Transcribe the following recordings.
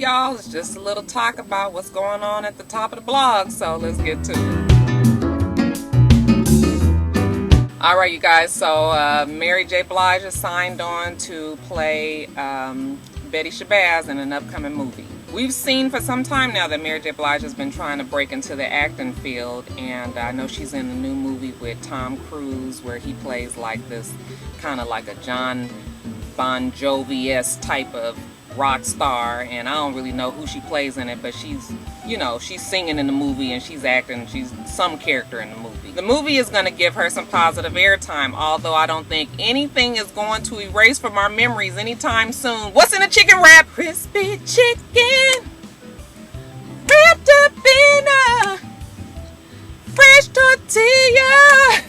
y'all. It's just a little talk about what's going on at the top of the blog, so let's get to it. Alright, you guys, so Mary J. Blige has signed on to play Betty Shabazz in an upcoming movie. We've seen for some time now that Mary J. Blige has been trying to break into the acting field, and I know she's in a new movie with Tom Cruise where he plays like this kind of like a John Bon Jovi-esque type of rock star, and I don't really know who she plays in it, but she's, you know, she's singing in the movie and she's acting, she's some character in the movie. The movie is going to give her some positive airtime, although I don't think anything is going to erase from our memories anytime soon. What's in a chicken wrap? Crispy chicken wrapped up in a fresh tortilla.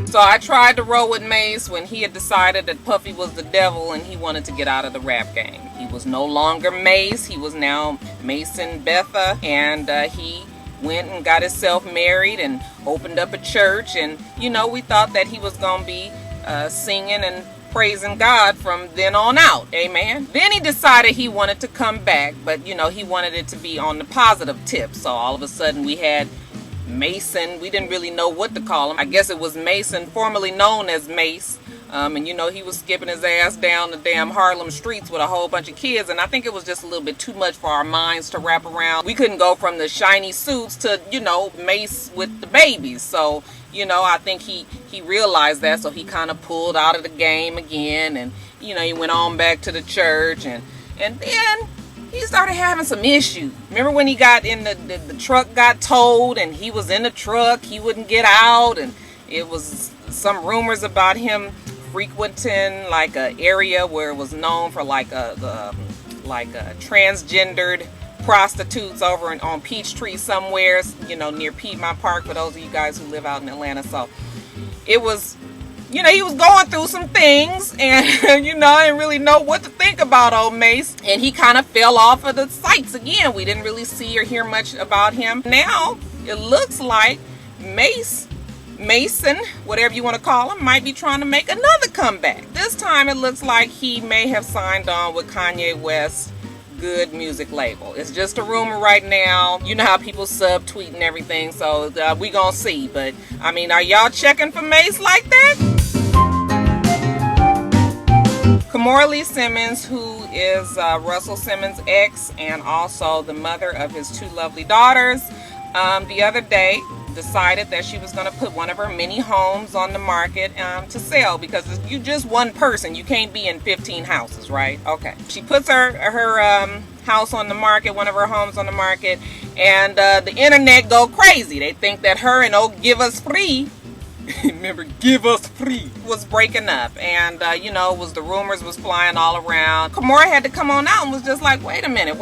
So I tried to roll with Mace when he had decided that Puffy was the devil and he wanted to get out of the rap game. He was no longer Mace, he was now Mason Betha, and he went and got himself married and opened up a church, and you know, we thought that he was going to be singing and praising God from then on out, amen. Then he decided he wanted to come back, but you know, he wanted it to be on the positive tip, so all of a sudden we had Mason. We didn't really know what to call him. I guess it was Mason, formerly known as Mace. And you know, he was skipping his ass down the damn Harlem streets with a whole bunch of kids, and I think it was just a little bit too much for our minds to wrap around. We couldn't go from the shiny suits to, you know, Mace with the babies. So, you know, I think he realized that, so he kind of pulled out of the game again, and you know, he went on back to the church, and then he started having some issues. Remember when he got in the truck got towed and he was in the truck, he wouldn't get out, and it was some rumors about him frequenting like an area where it was known for like a transgendered prostitutes over on Peachtree somewhere, you know, near Piedmont Park, for those of you guys who live out in Atlanta. So it was, you know, he was going through some things, and you know, I didn't really know what to think about old Mace, and he kind of fell off of the sights again. We didn't really see or hear much about him. Now it looks like Mason, whatever you want to call him, might be trying to make another comeback. This time it looks like he may have signed on with Kanye West's Good music label. It's just a rumor right now. You know how people subtweet and everything, so we gonna see. But I mean, are y'all checking for Mace like that? Kimye Lee Simmons, who is Russell Simmons' ex and also the mother of his two lovely daughters, the other day decided that she was going to put one of her mini homes on the market to sell, because you're just one person. You can't be in 15 houses, right? Okay. She puts her house on the market, one of her homes on the market, and the internet go crazy. They think that her and Give Us Free, remember, Give Us Free, was breaking up, and you know, the rumors was flying all around. Kimye had to come on out and was just like, wait a minute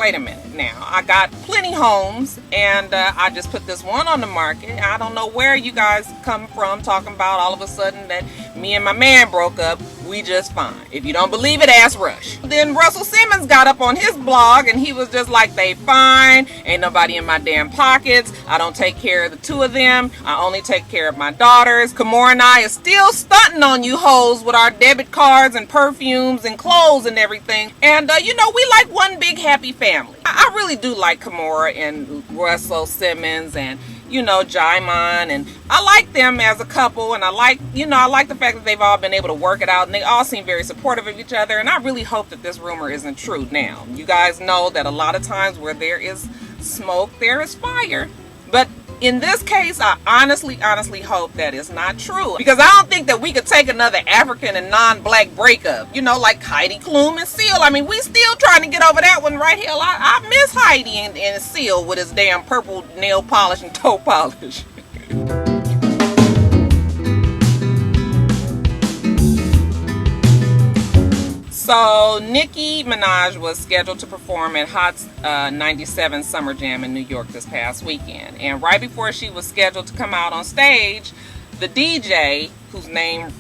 now, I got plenty homes, and I just put this one on the market. I don't know where you guys come from talking about all of a sudden that me and my man broke up. We just fine. If you don't believe it, ask Rush. Then Russell Simmons got up on his blog and he was just like, they fine, ain't nobody in my damn pockets, I don't take care of the two of them, I only take care of my daughters. Kimye and I is still stunting on you hoes with our debit cards and perfumes and clothes and everything, and you know, we like one big happy family. I really do like Kimye and Russell Simmons, and you know, Jaimon, and I like them as a couple, and I like, you know, I like the fact that they've all been able to work it out, and they all seem very supportive of each other, and I really hope that this rumor isn't true. Now, you guys know that a lot of times where there is smoke, there is fire, but in this case, I honestly hope that it's not true, because I don't think that we could take another African and non-black breakup, you know, like Heidi Klum and Seal. I mean, we still trying to get over that one right here. I miss Heidi and Seal with his damn purple nail polish and toe polish. So Nicki Minaj was scheduled to perform at Hot 97 Summer Jam in New York this past weekend, and right before she was scheduled to come out on stage, the DJ, whose name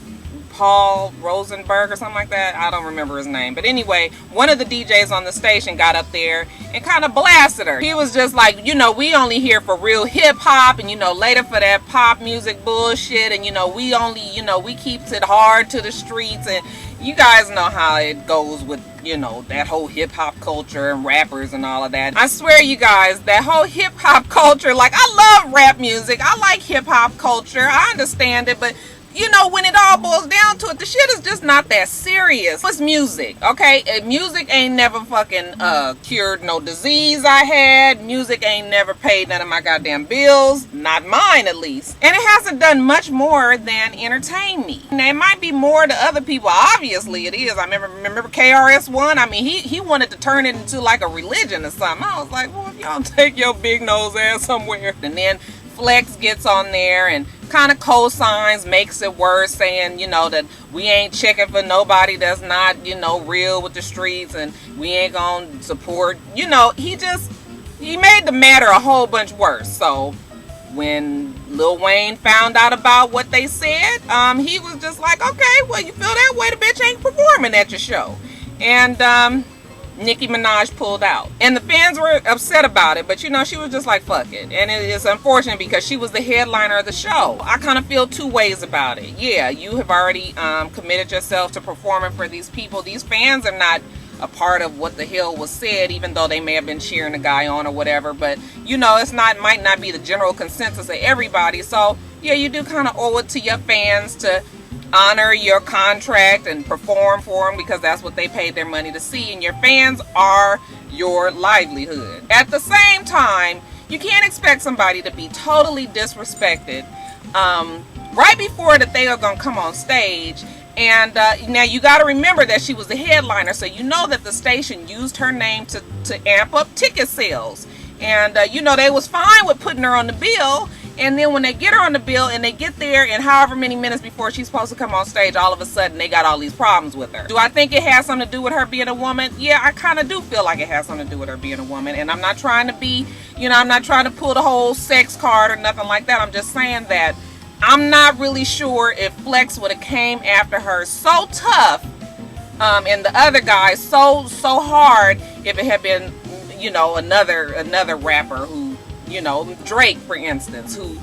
Paul Rosenberg or something like that. I don't remember his name. But anyway, one of the DJs on the station got up there and kind of blasted her. He was just like, you know, we only here for real hip hop, and you know, later for that pop music bullshit, and you know, we only, you know, we keeps it hard to the streets. And you guys know how it goes with, you know, that whole hip hop culture and rappers and all of that. I swear, you guys, that whole hip hop culture, like, I love rap music. I like hip hop culture. I understand it, but you know, when it all boils down to it, the shit is just not that serious. It's music, okay? Music ain't never fucking cured no disease I had. Music ain't never paid none of my goddamn bills. Not mine, at least. And it hasn't done much more than entertain me. Now, it might be more to other people. Obviously, it is. I remember KRS-One. I mean, he wanted to turn it into like a religion or something. I was like, well, if y'all take your big nose ass somewhere. And then Flex gets on there and kind of co-signs, makes it worse, saying, you know, that we ain't checking for nobody that's not, you know, real with the streets, and we ain't gonna support, you know, he made the matter a whole bunch worse. So when Lil Wayne found out about what they said, he was just like, okay, well, you feel that way, the bitch ain't performing at your show. And Nicki Minaj pulled out, and the fans were upset about it, but you know, she was just like, fuck it. And it is unfortunate because she was the headliner of the show. I kind of feel two ways about it. Yeah, you have already committed yourself to performing for these people. These fans are not a part of what the hell was said, even though they may have been cheering the guy on or whatever, but you know, might not be the general consensus of everybody. So yeah, you do kind of owe it to your fans to honor your contract and perform for them, because that's what they paid their money to see, and your fans are your livelihood. At the same time, you can't expect somebody to be totally disrespected right before that they are going to come on stage. And now you got to remember that she was the headliner, so you know that the station used her name to amp up ticket sales. And you know, they was fine with putting her on the bill. And then when they get her on the bill and they get there, and however many minutes before she's supposed to come on stage, all of a sudden they got all these problems with her. Do I think it has something to do with her being a woman? Yeah, I kind of do feel like it has something to do with her being a woman. And I'm not trying to be, you know, I'm not trying to pull the whole sex card or nothing like that. I'm just saying that I'm not really sure if Flex would have came after her so tough and the other guy so hard if it had been, you know, another rapper who, you know, Drake, for instance, who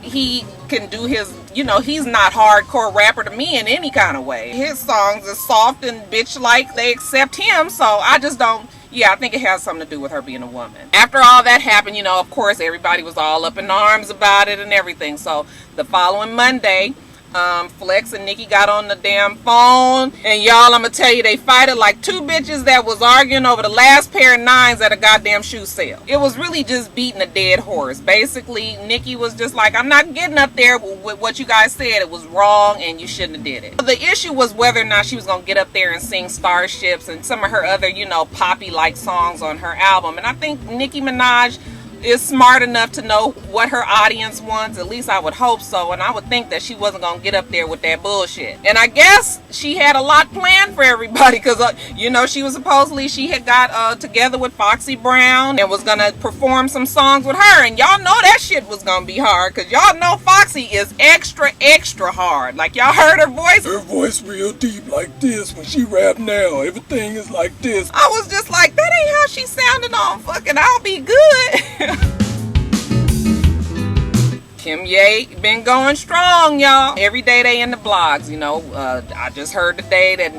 he can do his, you know, he's not hardcore rapper to me in any kind of way. His songs are soft and bitch-like, they accept him, so I just don't, yeah, I think it has something to do with her being a woman. After all that happened, you know, of course, everybody was all up in arms about it and everything. So the following Monday, Flex and Nicki got on the damn phone, and y'all, I'm gonna tell you, they fighted like two bitches that was arguing over the last pair of nines at a goddamn shoe sale. It was really just beating a dead horse. Basically, Nicki was just like, I'm not getting up there with what you guys said. It was wrong and you shouldn't have did it. The issue was whether or not she was gonna get up there and sing Starships and some of her other, you know, poppy like songs on her album. And I think Nicki Minaj is smart enough to know what her audience wants. At least I would hope so. And I would think that she wasn't gonna get up there with that bullshit. And I guess she had a lot planned for everybody, because you know, she had got together with Foxy Brown and was gonna perform some songs with her. And y'all know that shit was gonna be hard, because y'all know Foxy is extra hard. Like, y'all heard her voice? Her voice real deep like this. When she rap now, everything is like this. I was just like, that ain't how she sounded on fucking I'll Be Good. Kimye been going strong, y'all. Every day they in the blogs, you know. I just heard today that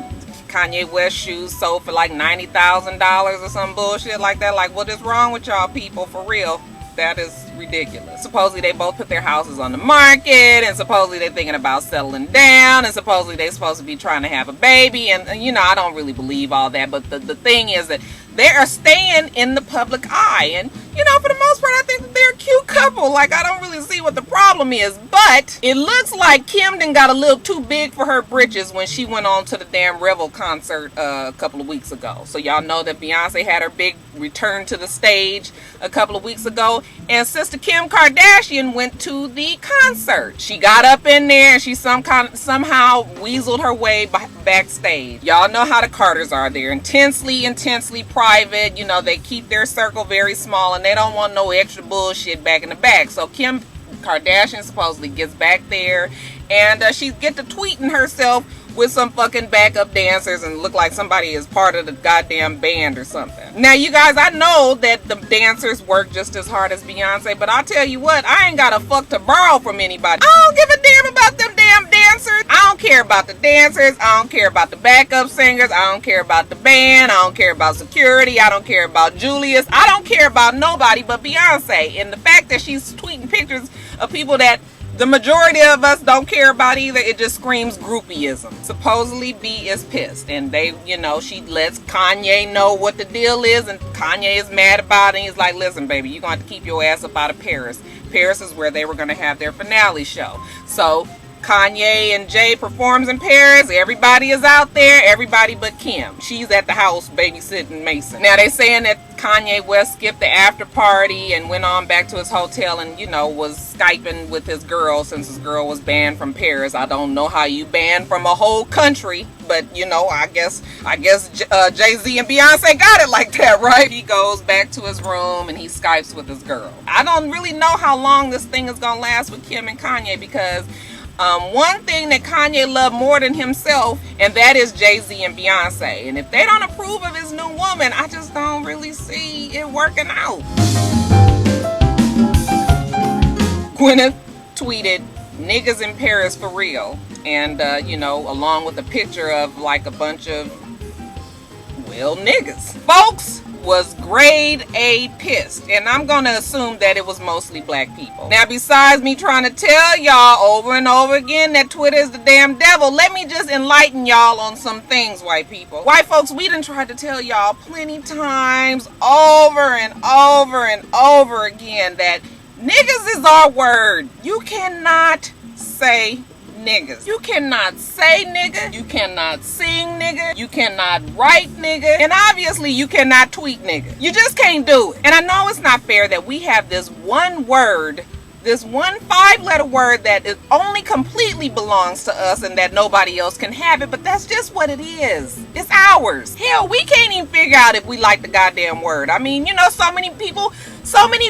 Kanye West shoes sold for like $90,000 or some bullshit like that. Like, what is wrong with y'all people, for real? That is ridiculous. Supposedly they both put their houses on the market, and supposedly they're thinking about settling down, and supposedly they're supposed to be trying to have a baby. And you know, I don't really believe all that, but the thing is that they are staying in the public eye, and you know, for the most part, I think that they're a cute couple. Like, I don't really see what the problem is, but it looks like Kim done got a little too big for her britches when she went on to the damn Revel concert a couple of weeks ago. So y'all know that Beyonce had her big return to the stage a couple of weeks ago, and Sister Kim Kardashian went to the concert. She got up in there and she somehow weaseled her way backstage. Y'all know how the Carters are. They're intensely private. You know, they keep their circle very small, and they don't want no extra bullshit back in the back. So Kim Kardashian supposedly gets back there, and she get to tweeting herself with some fucking backup dancers and look like somebody is part of the goddamn band or something. Now, you guys, I know that the dancers work just as hard as Beyonce, but I'll tell you what, I ain't got a fuck to borrow from anybody. I don't give a damn about them damn dancers. I don't care about the dancers. I don't care about the backup singers. I don't care about the band. I don't care about security. I don't care about Julius. I don't care about nobody but Beyonce. And the fact that she's tweeting pictures of people that the majority of us don't care about either, it just screams groupieism. Supposedly B is pissed, and they, you know, she lets Kanye know what the deal is, and Kanye is mad about it. And he's like, listen, baby, you're going to have to keep your ass up out of Paris. Paris is where they were going to have their finale show. So Kanye and Jay performs in Paris. Everybody is out there, everybody but Kim. She's at the house babysitting Mason. Now they saying that Kanye West skipped the after party and went on back to his hotel and, you know, was Skyping with his girl since his girl was banned from Paris. I don't know how you ban from a whole country, but, you know, I guess Jay-Z and Beyonce got it like that, right? He goes back to his room and he Skypes with his girl. I don't really know how long this thing is gonna last with Kim and Kanye, because one thing that Kanye loved more than himself, and that is Jay-Z and Beyonce. And if they don't approve of his new woman, I just don't really see it working out. Gwyneth tweeted, "Niggas in Paris for real." And, you know, along with a picture of like a bunch of, well, niggas. Folks was grade A pissed, and I'm gonna assume that it was mostly black people. Now, besides me trying to tell y'all over and over again that Twitter is the damn devil, let me just enlighten y'all on some things, white people. White folks, we done tried to tell y'all plenty times over and over and over again that niggas is our word. You cannot say niggas. You cannot say nigga. You cannot sing nigga. You cannot write nigga. And obviously you cannot tweet nigga. You just can't do it. And I know it's not fair that we have this one word, this one 5-letter word that it only completely belongs to us and that nobody else can have it, but that's just what it is. It's ours. Hell, we can't even figure out if we like the goddamn word. I mean, you know, so many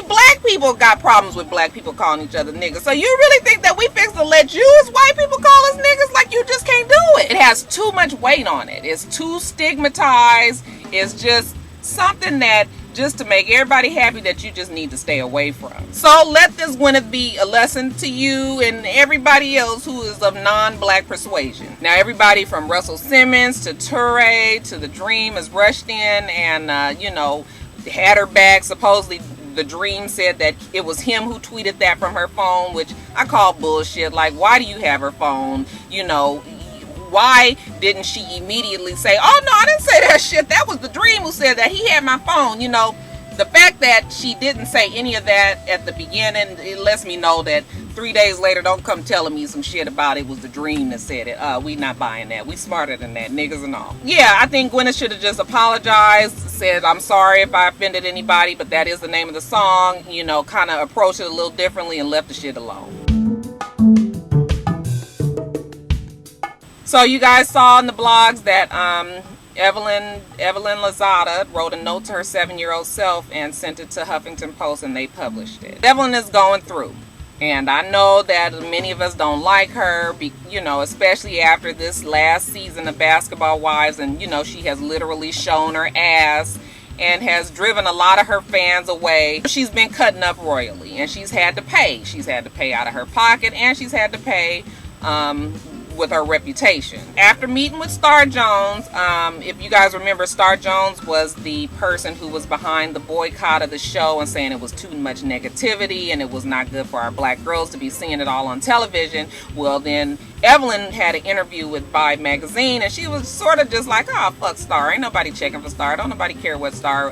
black people got problems with black people calling each other niggas. So you really think that we fix to let you as white people call us niggas? Like, you just can't do it. It has too much weight on it. It's too stigmatized. It's just something that just to make everybody happy that you just need to stay away from. So let this Gwyneth be a lesson to you and everybody else who is of non-black persuasion. Now, everybody from Russell Simmons to Touré to The Dream has rushed in and, you know, had her back. Supposedly The Dream said that it was him who tweeted that from her phone, which I call bullshit. Like, why do you have her phone? You know, why didn't she immediately say, oh no, I didn't say that shit, that was The Dream who said that, he had my phone? You know, the fact that she didn't say any of that at the beginning, it lets me know that 3 days later, don't come telling me some shit about it was The Dream that said it. We not buying that. We smarter than that, niggas and all. Yeah, I think Gwyneth should have just apologized, said, I'm sorry if I offended anybody, but that is the name of the song. You know, kind of approached it a little differently and left the shit alone. So you guys saw in the blogs that Evelyn Lozada wrote a note to her 7-year-old self and sent it to Huffington Post, and they published it. Evelyn is going through, and I know that many of us don't like her, you know, especially after this last season of Basketball Wives, and, you know, she has literally shown her ass and has driven a lot of her fans away. She's been cutting up royally, and she's had to pay. She's had to pay out of her pocket, and she's had to pay with her reputation. After meeting with Star Jones, if you guys remember, Star Jones was the person who was behind the boycott of the show and saying it was too much negativity and it was not good for our black girls to be seeing it all on television. Well, then Evelyn had an interview with Vibe magazine, and she was sort of just like, oh, fuck Star, ain't nobody checking for Star, don't nobody care what Star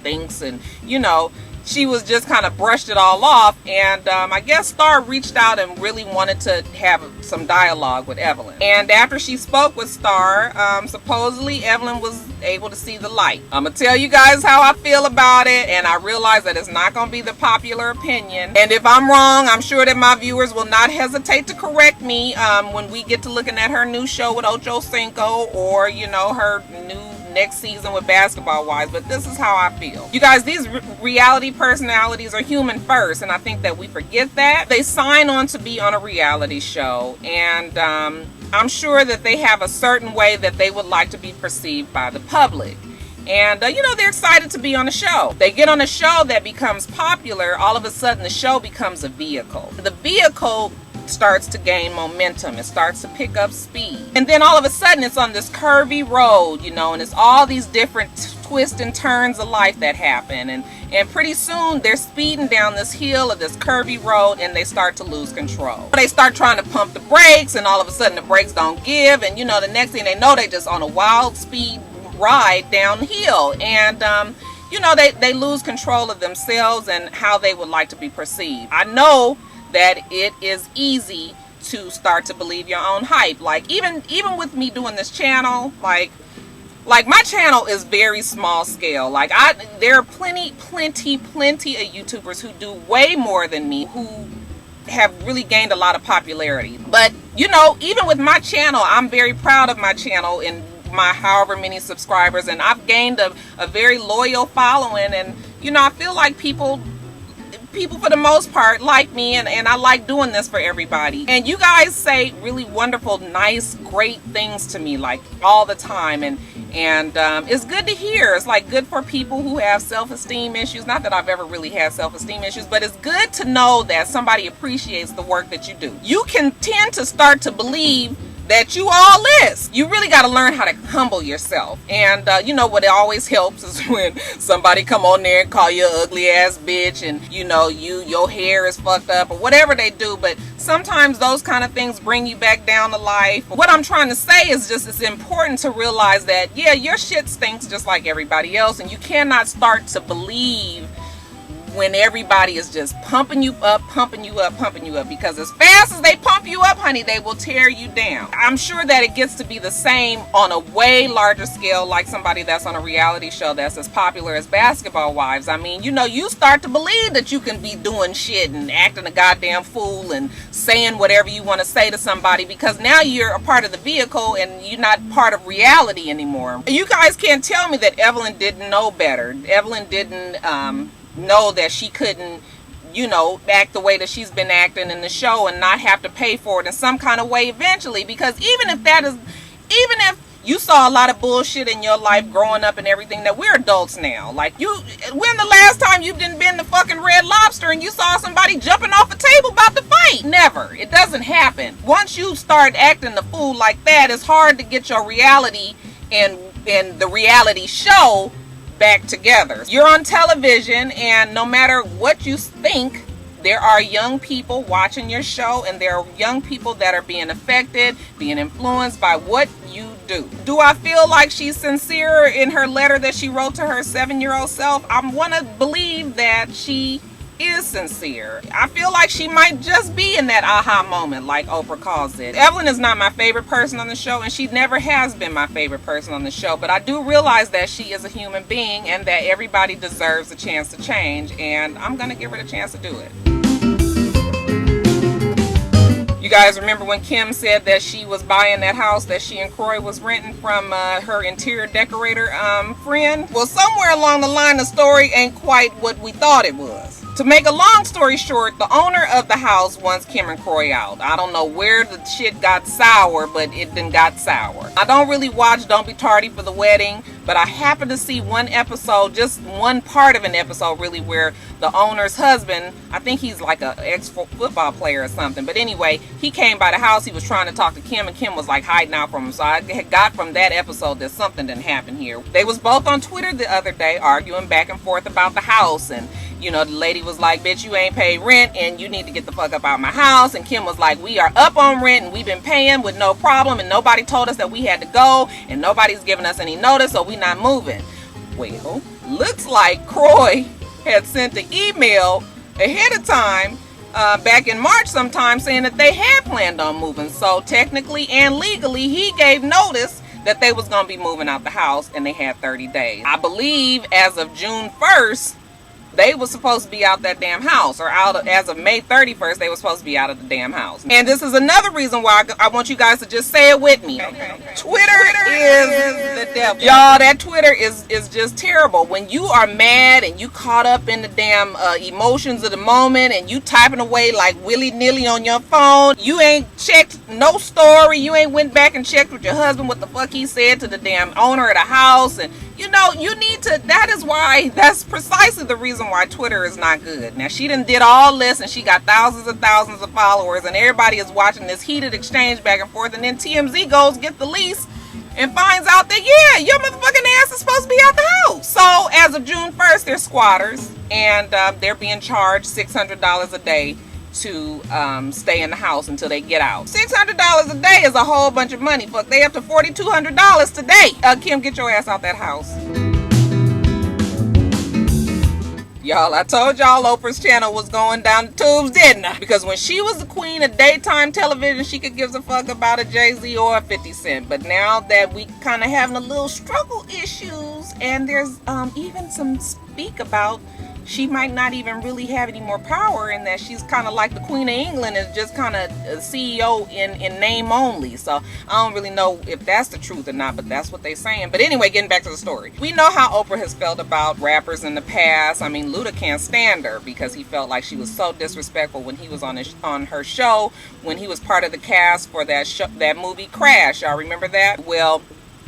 thinks, and, you know, she was just kind of brushed it all off. And I guess Star reached out and really wanted to have some dialogue with Evelyn. And after she spoke with Star, supposedly Evelyn was able to see the light. I'm gonna tell you guys how I feel about it, and I realize that it's not gonna be the popular opinion. And if I'm wrong, I'm sure that my viewers will not hesitate to correct me when we get to looking at her new show with Ocho Cinco, or, you know, her new next season with Basketball Wives, but this is how I feel. You guys, these reality personalities are human first, and I think that we forget that. They sign on to be on a reality show, and I'm sure that they have a certain way that they would like to be perceived by the public. And, you know, they're excited to be on a show. They get on a show that becomes popular. All of a sudden, the show becomes a vehicle. The vehicle starts to gain momentum. It starts to pick up speed. And then all of a sudden, it's on this curvy road, you know, and it's all these different twists and turns of life that happen. And pretty soon, they're speeding down this hill of this curvy road, and they start to lose control. They start trying to pump the brakes, and all of a sudden, the brakes don't give. And, you know, the next thing they know, they just on a wild speed ride downhill, and you know, they lose control of themselves and how they would like to be perceived. I know that it is easy to start to believe your own hype. Like even with me doing this channel, like my channel is very small scale. Like there are plenty of YouTubers who do way more than me, who have really gained a lot of popularity. But you know, even with my channel, I'm very proud of my channel and my however many subscribers, and I've gained a very loyal following, and you know, I feel like people for the most part like me, and I like doing this for everybody. And you guys say really wonderful, nice, great things to me, like all the time, and it's good to hear. It's like good for people who have self-esteem issues. Not that I've ever really had self-esteem issues, but it's good to know that somebody appreciates the work that you do. You can tend to start to believe that you all is. You really got to learn how to humble yourself. And you know what, it always helps is when somebody come on there and call you an ugly ass bitch, and you know, your hair is fucked up or whatever they do. But sometimes those kind of things bring you back down to life. What I'm trying to say is just, it's important to realize that, yeah, your shit stinks just like everybody else, and you cannot start to believe when everybody is just pumping you up, because as fast as they pump you up, honey, they will tear you down. I'm sure that it gets to be the same on a way larger scale, like somebody that's on a reality show that's as popular as Basketball Wives. I mean, you know, you start to believe that you can be doing shit and acting a goddamn fool and saying whatever you want to say to somebody, because now you're a part of the vehicle and you're not part of reality anymore. You guys can't tell me that Evelyn didn't know better. Evelyn didn't know that she couldn't, you know, act the way that she's been acting in the show and not have to pay for it in some kind of way eventually. Because even if you saw a lot of bullshit in your life growing up and everything, that we're adults now. Like, when the last time you've been to fucking Red Lobster and you saw somebody jumping off a table about to fight? Never. It doesn't happen. Once you start acting the fool like that, it's hard to get your reality and the reality show back together. You're on television, and no matter what you think, there are young people watching your show, and there are young people that are being affected, being influenced by what you do. Do I feel like she's sincere in her letter that she wrote to her 7-year-old self? I want to believe that she is sincere. I feel like she might just be in that aha moment, like Oprah calls it. Evelyn is not my favorite person on the show, and she never has been my favorite person on the show, but I do realize that she is a human being and that everybody deserves a chance to change, and I'm gonna give her the chance to do it. You guys remember when Kim said that she was buying that house that she and Kroy was renting from her interior decorator friend? Well, somewhere along the line, the story ain't quite what we thought it was. To make a long story short, the owner of the house wants Kim and Kroy out. I don't know where the shit got sour, but it done got sour. I don't really watch Don't Be Tardy for the Wedding, but I happened to see one episode, just one part of an episode really, where the owner's husband, I think he's like an ex-football player or something, but anyway, he came by the house, he was trying to talk to Kim, and Kim was like hiding out from him. So I got from that episode that something didn't happen here. They was both on Twitter the other day arguing back and forth about the house, and you know, the lady was like, bitch, you ain't paid rent and you need to get the fuck up out of my house. And Kim was like, we are up on rent and we've been paying with no problem, and nobody told us that we had to go, and nobody's giving us any notice, so we not moving. Well, looks like Kroy had sent the email ahead of time back in March sometime, saying that they had planned on moving. So technically and legally, he gave notice that they was going to be moving out the house, and they had 30 days. I believe as of June 1st, they were supposed to be out that damn house, or as of May 31st, they were supposed to be out of the damn house. And this is another reason why I want you guys to just say it with me. Twitter is the devil. Y'all, that Twitter is just terrible. When you are mad and you caught up in the damn emotions of the moment and you typing away like willy-nilly on your phone, you ain't checked no story, you ain't went back and checked with your husband what the fuck he said to the damn owner of the house, and you know, you need to, that's precisely the reason why Twitter is not good. Now, she done did all this and she got thousands and thousands of followers and everybody is watching this heated exchange back and forth, and then TMZ goes get the lease and finds out that, yeah, your motherfucking ass is supposed to be out the house. So, as of June 1st, they're squatters, and they're being charged $600 a day to stay in the house until they get out. $600 a day is a whole bunch of money. Fuck, they up to $4,200 today. Kim, get your ass out that house. Y'all, I told y'all Oprah's channel was going down the tubes, didn't I? Because when she was the queen of daytime television, she could give a fuck about a Jay-Z or a 50 Cent. But now that we kind of having a little struggle issues, and there's even some speak about she might not even really have any more power, and that she's kind of like the Queen of England, is just kind of a CEO in name only. So I don't really know if that's the truth or not, but that's what they're saying. But anyway, getting back to the story. We know how Oprah has felt about rappers in the past. I mean, Luda can't stand her because he felt like she was so disrespectful when he was on her show, when he was part of the cast for that movie Crash. Y'all remember that? Well,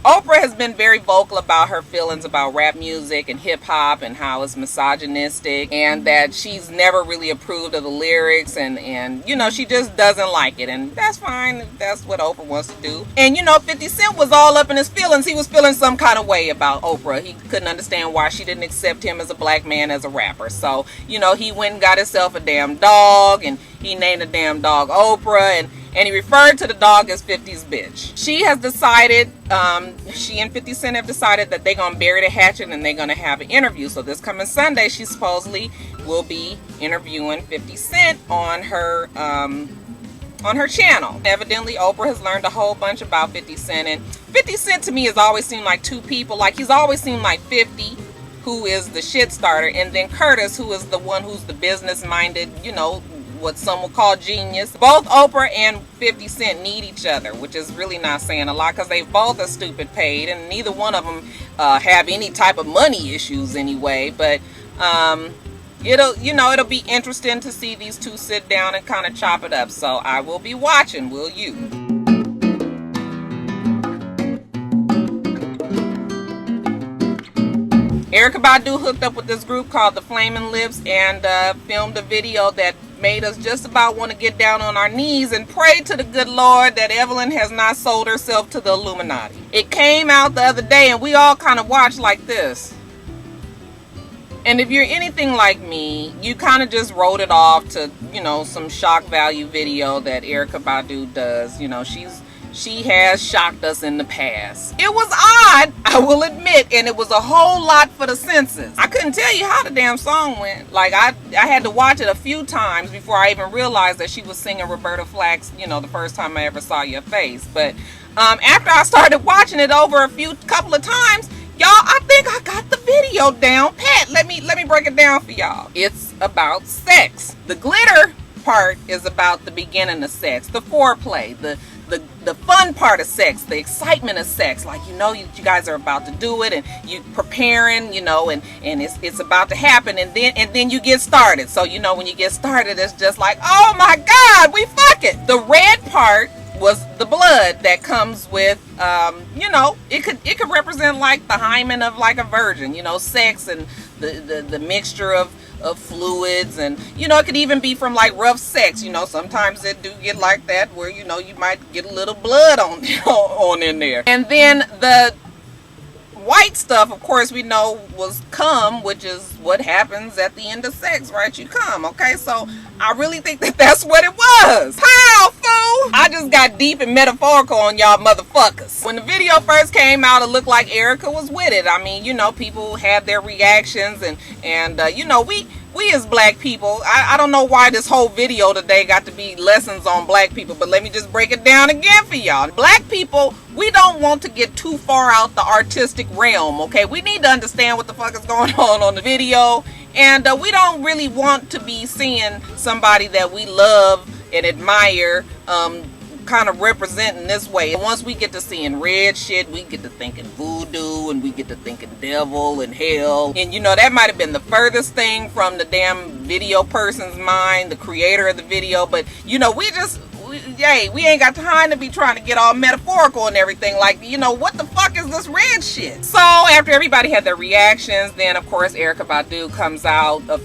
Oprah has been very vocal about her feelings about rap music and hip hop and how it's misogynistic, and that she's never really approved of the lyrics, and you know, she just doesn't like it, and that's fine if that's what Oprah wants to do. And you know, 50 Cent was all up in his feelings. He was feeling some kind of way about Oprah. He couldn't understand why she didn't accept him as a black man as a rapper. So, you know, he went and got himself a damn dog, and he named the damn dog Oprah, and he referred to the dog as 50's bitch. She has decided, she and 50 Cent have decided that they're going to bury the hatchet and they're going to have an interview. So this coming Sunday, she supposedly will be interviewing 50 Cent on her channel. Evidently, Oprah has learned a whole bunch about 50 Cent. And 50 Cent to me has always seemed like two people. Like, he's always seemed like 50, who is the shit starter, and then Curtis, who is the one who's the business-minded, you know, what some will call genius. Both Oprah and 50 Cent need each other, which is really not saying a lot, because they both are stupid paid, and neither one of them have any type of money issues anyway. But it'll be interesting to see these two sit down and kind of chop it up. So I will be watching. Will you? Erykah Badu hooked up with this group called the Flaming Lips and filmed a video that made us just about want to get down on our knees and pray to the good Lord that Evelyn has not sold herself to the Illuminati. It came out the other day and we all kind of watched like this. And if you're anything like me, you kind of just wrote it off to, you know, some shock value video that Erykah Badu does. You know, she has shocked us in the past. It was odd, I will admit, and it was a whole lot for the senses. I couldn't tell you how the damn song went. Like, I had to watch it a few times before I even realized that she was singing Roberta Flack's, you know, the first time I ever saw your face. But after I started watching it over a couple of times, y'all, I think I got the video down pat. Let me break it down for y'all. It's about sex. The glitter part is about the beginning of sex, the foreplay, the fun part of sex, the excitement of sex. Like, you know, you guys are about to do it and you preparing, you know, and it's about to happen, and then you get started. So, you know, when you get started, it's just like, oh my God, we fucking. The red part was the blood that comes with, you know, it could represent like the hymen of like a virgin, you know, sex and the mixture of fluids, and you know, it could even be from like rough sex. You know, sometimes it do get like that where, you know, you might get a little blood on in there. And then the white stuff, of course, we know was cum, which is what happens at the end of sex, right? You come, okay? So I really think that that's what it was. Pow, fool! I just got got deep and metaphorical on y'all motherfuckers. When the video first came out, it looked like Erykah was with it. I mean, you know, people had their reactions, and you know, we as black people, I don't know why this whole video today got to be lessons on black people, but let me just break it down again for y'all. Black people, we don't want to get too far out the artistic realm, okay? We need to understand what the fuck is going on the video, and we don't really want to be seeing somebody that we love and admire kind of representing this way. Once we get to seeing red shit, we get to thinking voodoo, and we get to thinking devil and hell, and you know, that might have been the furthest thing from the damn video person's mind, the creator of the video. But you know, we ain't got time to be trying to get all metaphorical and everything. Like, you know, what the fuck is this red shit? So after everybody had their reactions, then of course Erykah Badu comes out a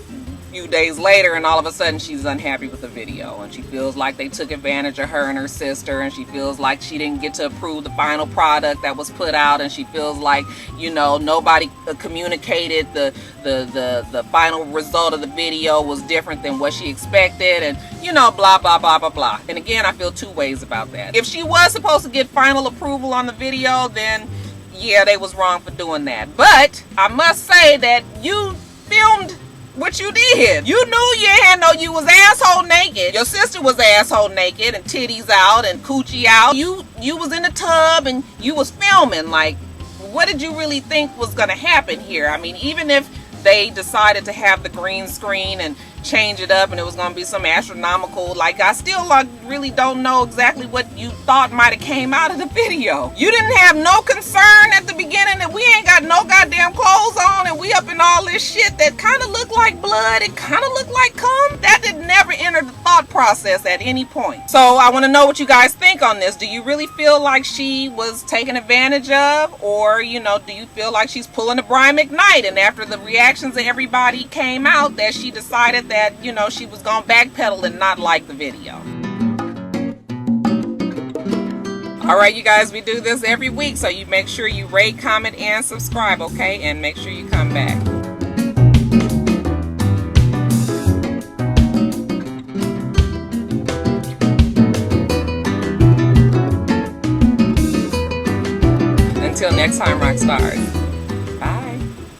few days later, and all of a sudden she's unhappy with the video, and she feels like they took advantage of her and her sister, and she feels like she didn't get to approve the final product that was put out, and she feels like, you know, nobody communicated the final result of the video was different than what she expected, and you know, blah blah blah blah blah. And again, I feel two ways about that. If she was supposed to get final approval on the video, then yeah, they was wrong for doing that. But I must say that you filmed what you did. You knew you had you was asshole naked. Your sister was asshole naked and titties out and coochie out. You was in the tub and you was filming. Like, what did you really think was gonna happen here? I mean, even if they decided to have the green screen and change it up and it was gonna be some astronomical, like, I still really don't know exactly what you thought might have came out of the video. You didn't have no concern at the beginning that we ain't got no goddamn clothes on and we up in all this shit that kind of looked like blood, it kind of looked like cum? That did never enter the thought process at any point. So I want to know what you guys think on this. Do you really feel like she was taken advantage of, or, you know, do you feel like she's pulling a Brian McKnight, and after the reactions of everybody came out, that she decided that, you know, she was gonna backpedal and not like the video? All right, you guys, we do this every week, so you make sure you rate, comment, and subscribe, okay? And make sure you come back. Until next time, rock stars.